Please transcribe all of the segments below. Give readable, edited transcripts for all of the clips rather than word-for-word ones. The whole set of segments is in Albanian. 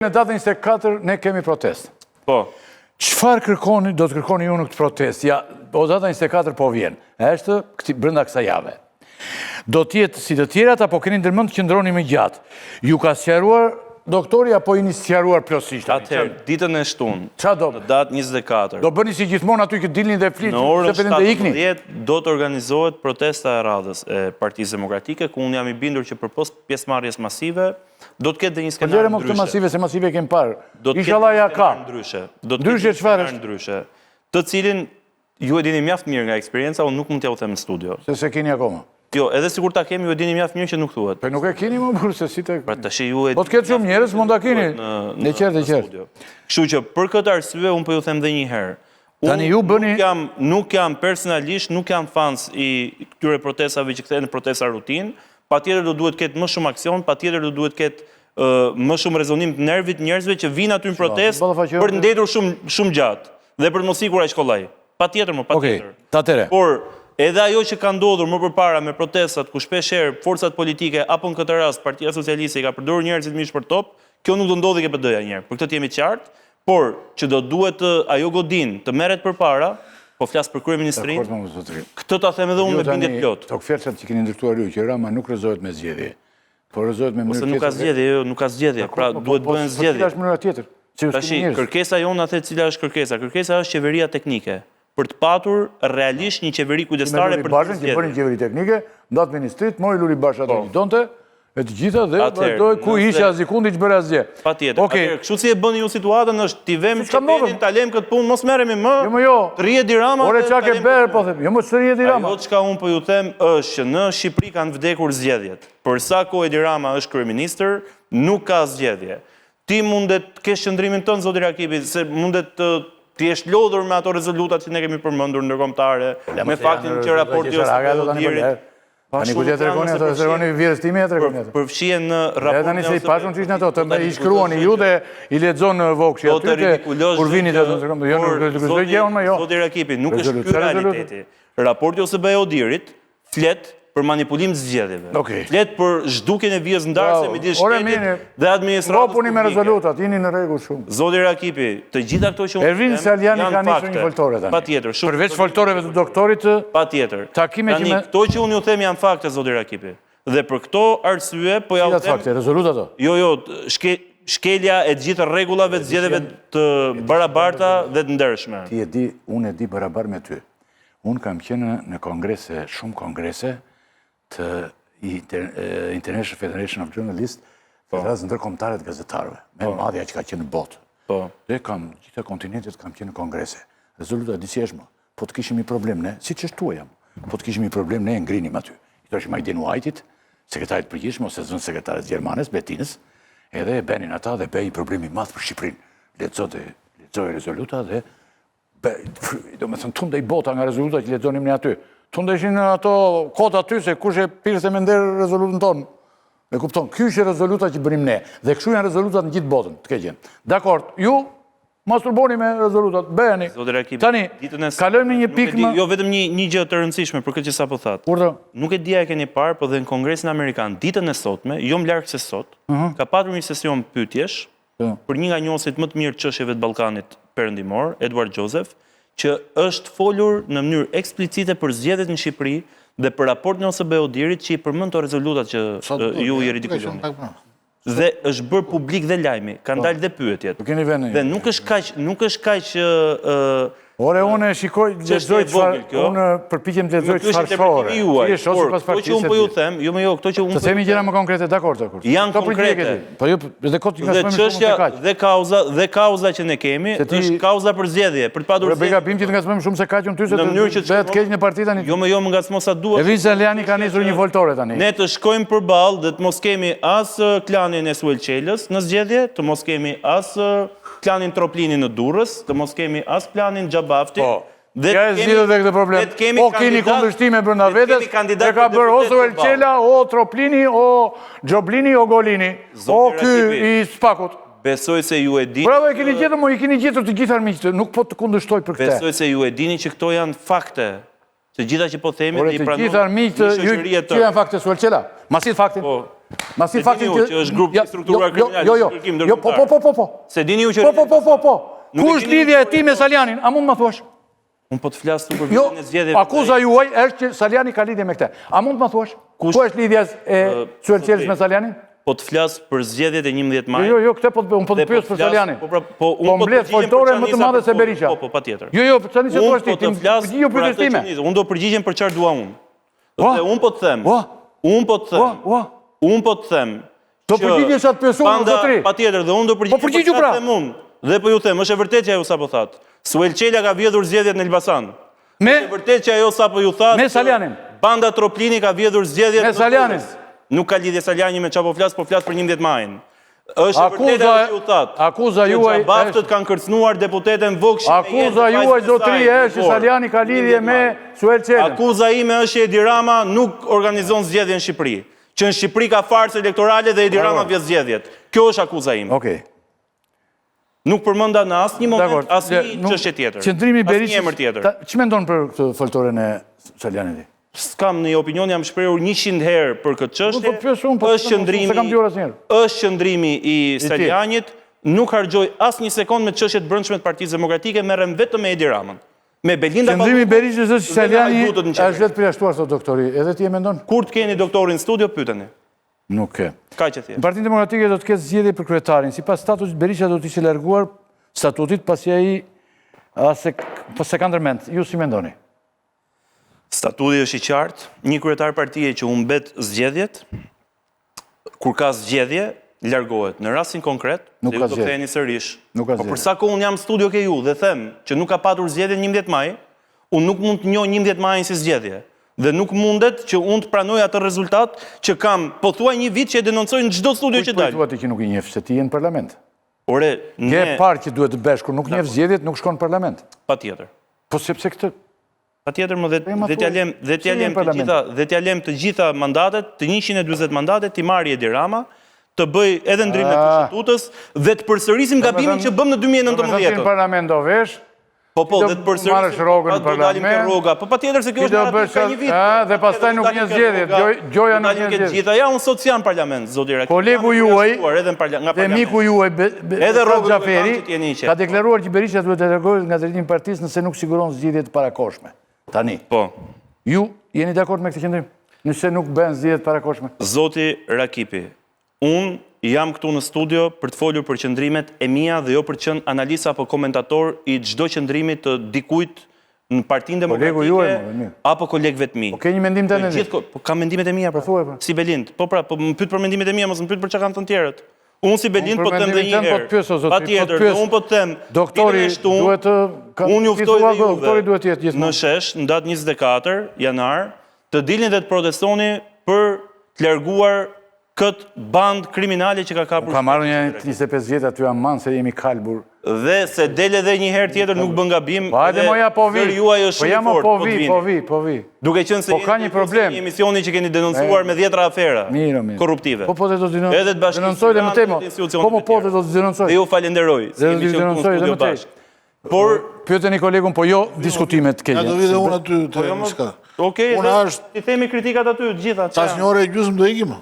Në datën 24 ne kemi protest. Po. Çfarë kërkoni, do të kërkoni ju në këtë protest? Ja, o data 24 po vjen. Është brenda kësaj jave. Do të jetë si të tjerat apo keni ndërmend të qëndroni më gjatë? Ju ka sqaruar doktori apo jeni sqaruar plotësisht? Atëherë, ditën e shtunë, Çfarë do? në datë 24. Do bëni si gjithmonë aty që dilni dhe flitë, Në orën se të ikni? 17 do të organizohet protesta e radhës e Partisë Demokratike, ku unë jam i bindur që përpos pjesëmarrjes masive, do të ketë dhe një skenar Përdere më këtë ndryshe. masive, se masive kem parë. Do të Inshallah ja ketë një ka. skenar ndryshe. Do të Ndryshe ketë një çfarë skenar ndryshe, të cilin ju e dini mjaft mirë nga eksperienca, unë nuk mund t'ja u them në studio. Se keni akoma. Jo, edhe sikur ta kemi, ju e dini mjaft mirë që nuk thuhet. Po nuk e keni më burë se si të... Pra tash ju e Po të ketë shumë njerëz, mund ta keni. Në qartë. Kështu që për këtë arsye unë po ju them edhe një herë. Tani ju bëni... Nuk jam personalisht, nuk jam fans i këtyre protestave që kthehen në protesta rutinë. Patjetër do duhet ketë më shumë aksion, patjetër do duhet ketë më shumë rezonim të nervit njerëzve që vinë aty në protestë për të ndetur shumë gjatë dhe për të mos ikur aq kollaj. Patjetër më, patjetër. Okej, por edhe ajo që ka ndodhur më përpara me protestat ku shpeshherë forcat politike apo në këtë rast Partia Socialiste i ka përdorur njerëzit mish për top, kjo nuk do ndodhi KPD-ja një herë. Për këtë të jemi të qartë, por që do duhet ajo godin të merret përpara, po flas për kryeministrinë. Këtë ta them edhe unë me bindje plot. Tok fjalët që keni ndërtuar ju që Rama nuk rrezohet me zgjedhje. Po rrezohet me mënyrë tjetër. Ose nuk ka zgjedhje, jo, nuk ka zgjedhje. Pra duhet bëhen zgjedhje. Cila është mënyra tjetër? Tash kërkesa jonë atë cila është kërkesa. Kërkesa është qeveria teknike. Për të patur realisht një qeveri kujdestare për të zgjedhje. Që bëni qeveri teknike, ndat ministrit, mori Luli Basha ato një donte, e të gjitha dhe vazhdoi ku ishte Azikundi që bëra asgjë. Patjetër. Kështu si e bëni ju situatën është ti vëmë çepetin, ta lëm këtë punë, mos merremi më. Jo. Të rrihet Rama. Ore çka ke bërë po them. Jo mos të rrihet Rama. Ajo çka un po ju them është që në Shqipëri kanë vdekur zgjedhjet. Për sa kohë Edi Rama është kryeministër, nuk ka zgjedhje. Ti mundet të kesh qëndrimin tënd zoti Rakipi, se mundet të jesh lodhur me ato rezolutat që ne kemi përmendur ndërkombëtare, me faktin që raporti ose dirit. Tani ku tjetër rekoni ato, rekoni virës time atë rekoni ato. Përfshihen në raportin. Tani se i pashun që ishin ato, të i shkruani ju dhe i lexon Vokshi aty kur vini ato, jo nuk do gjë unë më jo. Zoti Rakipi, nuk është ky realiteti. Raporti ose Odirit flet për manipulim të zgjedhjeve. Flet për zhdukjen e vijës ndarëse midis shtetit dhe administratës. Puni me rezolutat, jeni në rregull shumë. Zoti Rakipi, të gjitha këto që Ervin Saliani ka nisur një foltore tani. Patjetër, shumë. Përveç foltoreve të doktorit, patjetër. Takime që me këto që unë ju them janë fakte zoti Rakipi. Dhe për këto arsye po ja u them. Cilat fakte, rezolutat ato? Jo, shkelja e të gjithë rregullave të zgjedhjeve të barabarta dhe të ndershme. Ti e di, unë e di barabar me ty. Unë kam qenë në kongrese, shumë kongrese, të International Federation of Journalists, federatës ndërkombëtare të gazetarëve, me madhja që ka qenë në botë. Dhe kam gjitha kontinentet kam qenë në kongrese. Rezoluta disjeshme, po të kishim i problem ne, si që shtua jam, po të kishim i problem ne e ngrinim aty. I toshim Ajdin White-it, sekretarit përgjithshëm ose zënë sekretares Gjermanes, Betinës, edhe e benin ata dhe bëj një problemi madh për Shqipërinë. Lexoj rezoluta dhe do me thënë tunde i bota nga rezoluta që lexonim ne aty. Tunde ishin ato kota aty se kush e pirse me nder rezolutën tonë. Me kupton, ky është rezoluta që bënim ne. Dhe kështu janë rezolutat në gjithë botën, të ke qenë. Dakor, ju masturboni me rezolutat, bëheni. Tani, kalojmë në një pikë më... Jo, vetëm një gjë të rëndësishme për këtë që sapo thatë. Nuk e dija e keni parë, po dhe në Kongresin Amerikan, ditën e sotme, jo më larg se sot, ka patur një sesion pyetjesh për një nga njohësit më të mirë të çështjeve të Ballkanit perëndimor, Edward Joseph, që është folur në mënyrë eksplicite për zgjedhjet në Shqipëri dhe për raportin ose Odirit që i përmend to rezolutat që ju i ridikuloni. Dhe është bërë publik dhe lajmi, kanë dalë dhe pyetjet. Dhe nuk është kaq Ore, unë shikoj, lexoj çfarë, unë përpiqem të lexoj çfarë shore. Këto që unë po ju them, jo më jo, këto që unë... Të themi gjëra më konkrete, dakor. Janë konkrete. Dhe kauza që ne kemi, është kauza për zgjedhje, për të padur zgjedhje. Bre gabim që të ngacmojmë shumë se kaq unë ty se të keq në parti tani. Jo më jo, më ngacmo sa duhet. Ervin Saliani ka nisur një foltore tani. Ne të shkojmë përballë dhe të mos kemi as klanin e Suelçelës në zgjedhje, të mos kemi as klanin Troplini në Durrës, të mos kemi as klanin Xhabafti. Ja e zgjidhet dhe këtë problem. Po keni kundërshtime brenda vetes, e ka bërë o Suelçela, o Troplini, o Xhoblini, o Golini, o ky i Spakut. Besoj se ju e dini... Bravo, i keni gjetur të gjithë armiqtë, nuk po të kundërshtoj për këtë. Besoj se ju e dini që këto janë fakte. Se gjitha që po themi... Të gjithë armiqtë, që janë fakte Suelçela? Masit faktin? Masi Se faktin dini ju që është grup i strukturuar kriminal, kërkim ndërkombëtar. Po. Se dini ju që... Po. Ku është lidhja e ti me Salianin? A mund më thuash? Unë po të flasë të Jo, përvitën e zgjedhjeve. akuza juaj është që Saliani ka lidhje me këte. A mund më thuash? Ku është lidhja e Suelqelis me Salianin? Po të flasë për zgjedhjet e 11 maj. Jo, këte unë po të pyes për Salianin. Po mbledh foltore më të madhe se Berisha. Po, patjetër. Jo, për çani që thua ti, Unë po të flasë për atë që nisë. Unë do përgjigjem për çfarë dua unë. Dhe unë po të them. Unë po të them. Do përgjigjesh atë person zotëri. Patjetër, dhe unë do përgjigjem për çfarë them unë. Dhe po ju them, është e vërtetë që ajo sapo thatë. Suelqela ka vjedhur zgjedhjet në Elbasan. Është e vërtetë që ajo sapo ju thatë. Me Salianin. Banda Troplini ka vjedhur zgjedhjet me Salianin. Nuk ka lidhje Saliani me çfarë po flas, po flas për 11 majin. Është e vërtetë ajo që u thatë. Akuza juaj Baftët kanë kërcënuar deputeten Vogshi. Akuza juaj zotëri është që Saliani ka lidhje me Suelqelën. Akuza ime është që Edi Rama nuk organizon zgjedhje në Shqipëri. Që në Shqipëri ka farsë elektorale dhe Edi Rama vjes zgjedhjet. Kjo është akuza ime. Okej. Nuk përmenda në asnjë moment asnjë çështje tjetër. Qëndrimi Berishës. Asnjë emër tjetër. Ç'më mendon për këtë foltoren e Salianit? S'kam në opinion, jam shprehur 100 herë për këtë çështje. Është qëndrimi i Salianit, nuk harxoj asnjë sekond me çështjet brendshme të Partisë Demokratike, merrem vetëm me Edi Ramën. Me Belinda Balluku. Qëndrimi Berishës është Saliani është vetë përjashtuar sot doktori. Edhe ti e mendon? Kur të keni doktorin në studio, pyeteni. Nuk ke. Ka që thjesht. Në Partinë Demokratike do të ketë zgjedhje për kryetarin. Sipas statutit Berisha do të ishte larguar statutit pasi ai se ka ndërmend. Ju si mendoni? Statuti është i qartë, një kryetar partie që u mbet zgjedhjet, kur ka zgjedhje, largohet. Në rastin konkret, dhe ju do ktheheni sërish. Po për sa kohë unë jam në studio ke ju dhe them që nuk ka patur zgjedhje 11 maj, unë nuk mund të njoh 11 majin si zgjedhje. Dhe nuk mundet që unë të pranoj atë rezultat që kam pothuaj një vit që e denoncoj në çdo studio që dalë. Kujt po ti që nuk i njeh se ti je në parlament? Ore, ne parë që duhet të bësh kur nuk njeh zgjedhjet, nuk shkon në parlament. Patjetër. Po sepse këtë patjetër më dhe t'ja lem të gjitha mandatet, të 140 mandatet, t'i marrë Edi Rama, të bëj edhe ndrimin e kushtutës dhe të përsërisim gabimin që bëm në 2019. Në parlament do vesh. Po, dhe të përsërisim, do dalim ke rroga. Po patjetër se kjo është narrativ ka një vit. Dhe pastaj nuk një zgjedhjet, gjoja nuk një zgjedhjet. Ja, unë sot jam parlament, zoti Raki. Kolegu juaj dhe miku juaj Xhaferi ka deklaruar që Berisha duhet të largohet nga drejtimi i partisë nëse nuk siguron zgjedhjet të parakohshme. Tani. Po. Ju jeni dakord me këtë qëndrim? Nëse nuk bën zgjedhjet të parakohshme? Zoti Rakipi, unë jam këtu në studio për të folur për qëndrimet e mia dhe jo për të qenë analist apo komentator i çdo qëndrimi të dikujt në Partinë Demokratike apo kolegëve të mi. Po ke një mendim tani? Po kam mendimet e mia pra. Si Belind. Po pra, po më pyet për mendimet e mia, mos më pyet për çka kanë thënë tjerët. Unë si Belind po të them dhe një herë. Patjetër, unë po të them. Doktori duhet të unë ju ftoj juve në shesh në datë 24 janar të dilni dhe të protestoni për të larguar këtë bandë kriminale që ka kapur. Ka marrë një 25 vjetë aty aman se jemi kalbur. Dhe se dele dhe një herë tjetër nuk bën gabim. Dhe zëri juaj është shumë fort. Po vi. Duke qenë se jeni një emisioni që keni denoncuar me 10 afera korruptive. Po dhe do të edhe të denonsoj dhe më temo. Po dhe do të denonsoj. Dhe ju falenderoj. Dhe do të denonsoj dhe më tej. Por pyeteni kolegun, po jo diskutimet ke gjë. Ja do vi dhe unë aty të diçka. Okej, i themi kritikat aty të gjitha. Tash një orë e gjysmë do ikim.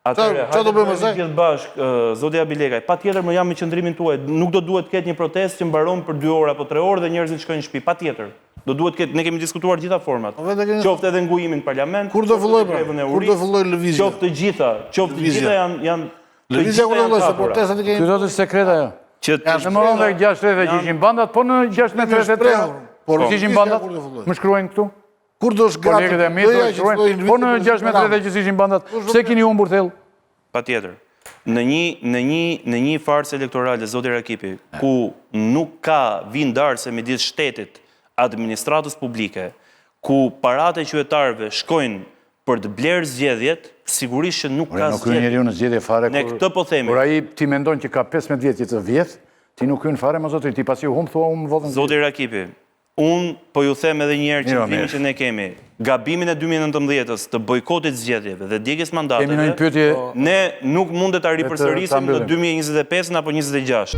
Atëre, hajde të bëjmë gjithë bashkë, zotja Bilekaj, pa tjetër më jam i qëndrimin tuaj, nuk do duhet ketë një protest që mbaron për 2 orë apo 3 orë dhe njerëzit shkojnë në shtëpi, pa tjetër. Do duhet ketë, ne kemi diskutuar gjitha format. Qoftë edhe ngujimin në parlament, kur do filloj pra? Kur do filloj lëvizja? Qoftë të gjitha janë lëvizja kur do filloj se protestat i kemi. Ky do të sekreta ajo. Në moron dhe 6 rrethë që ishin bandat, po në 16 rrethë. Po ishin bandat, më shkruajnë këtu. Kur do shgratë? Po në 16 rrethë që ishin bandat, pse keni humbur thellë? Patjetër. Në një farsë elektorale, zoti Rakipi, ku nuk ka vindarse midis shtetit, administratës publike, ku paratë e qytetarëve shkojnë për të blerë zgjedhjet, sigurisht që nuk ka zgjedhje. Nuk hyn njeriu në zgjedhje fare. Ne këtë po themi. Por ai ti mendon që ka 15 vjet që të vjet, ti nuk hyn fare më zotëri, ti pasi u humb thua unë votën. Zoti Rakipi, unë po ju them edhe një herë që vimin që ne kemi, gabimin e 2019-s të bojkotit zgjedhjeve dhe djegjes mandateve, ne nuk mundet ta ripërsërisim në 2025 apo 26.